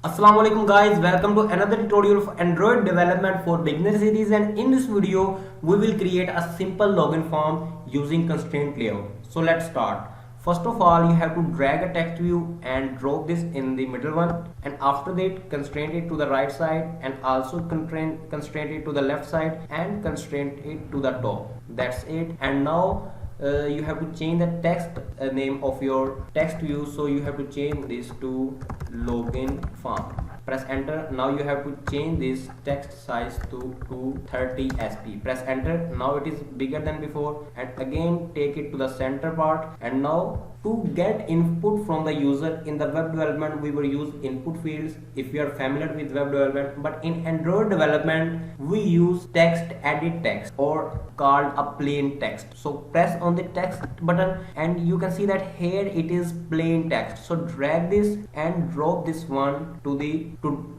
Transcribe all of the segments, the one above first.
Assalamualaikum guys, welcome to another tutorial of Android development for beginner series, and in this video we will create a simple login form using constraint layout. So let's start. First of all, you have to drag a text view and drop this in the middle one, and after that constraint it to the right side and also constraint it to the left side and constraint it to the top. That's it. And now you have to change the text name of your text view, so you have to change this to login form. Press enter. Now you have to change this text size to 230 sp. Press enter. Now it is bigger than before, and again take it to the center part. And now to get input from the user, in the web development we will use input fields if you are familiar with web development, but in Android development we use text edit text, or called a plain text. So press on the text button and you can see that here it is plain text. So drag this and drop this one to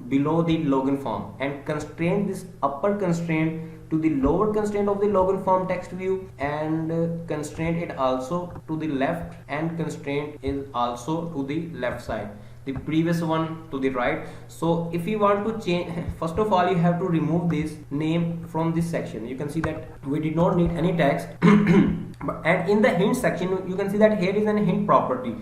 below the login form, and constrain this upper constraint to the lower constraint of the login form text view, and constraint it also to the left, and constraint is also to the left side, the previous one to the right. So if you want to change, first of all you have to remove this name from this section. You can see that we did not need any text and in the hint section you can see that here is an hint property.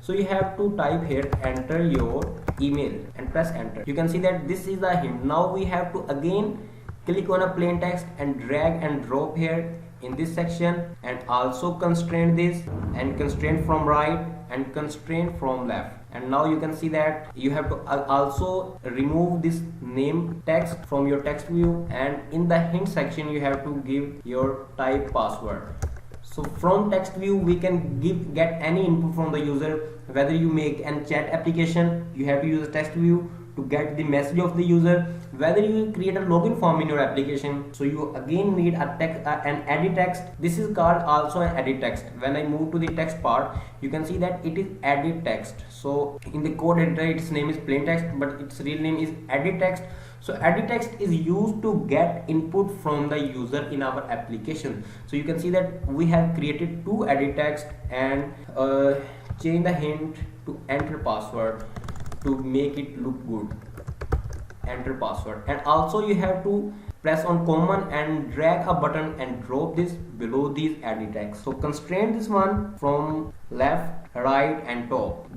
So you have to type here enter your email and press enter. You can see that this is the hint. Now we have to again click on a plain text and drag and drop here in this section, and also constrain this and constraint from right and constraint from left. And now you can see that you have to also remove this name text from your text view, and in the hint section you have to give your type password. So from text view we can get any input from the user. Whether you make a chat application, you have to use a text view to get the message of the user. Whether you create a login form in your application, so you again need a text, an edit text. This is called also an edit text. When I move to the text part, you can see that it is edit text. So in the code editor its name is plain text, but its real name is edit text. So edit text is used to get input from the user in our application. So you can see that we have created two edit text, and change the hint to enter password to make it look good. Enter password, and also you have to press on common and drag a button and drop this below these edit text. So constrain this one from left, right and top.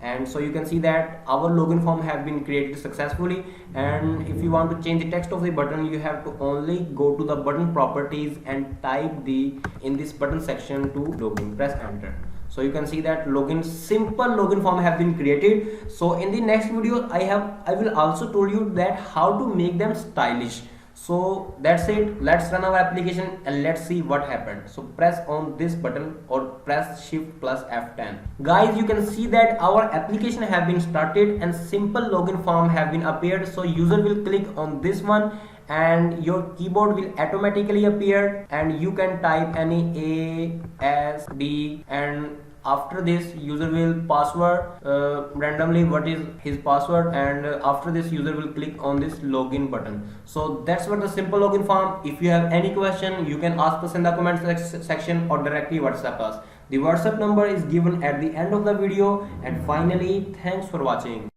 And so you can see that our login form have been created successfully. And if you want to change the text of the button, you have to only go to the button properties and type in this button section to login. Press enter. So you can see that simple login form have been created. So in the next video I will also tell you that how to make them stylish. So that's it. Let's run our application and let's see what happened. So press on this button or press shift plus F10. Guys, you can see that our application have been started and simple login form have been appeared. So user will click on this one and your keyboard will automatically appear, and you can type any A, S, B, and after this user will password randomly what is his password, and after this user will click on this login button. So that's what the simple login form. If you have any question, you can ask us in the comment section or directly WhatsApp us. The WhatsApp number is given at the end of the video. And finally, thanks for watching.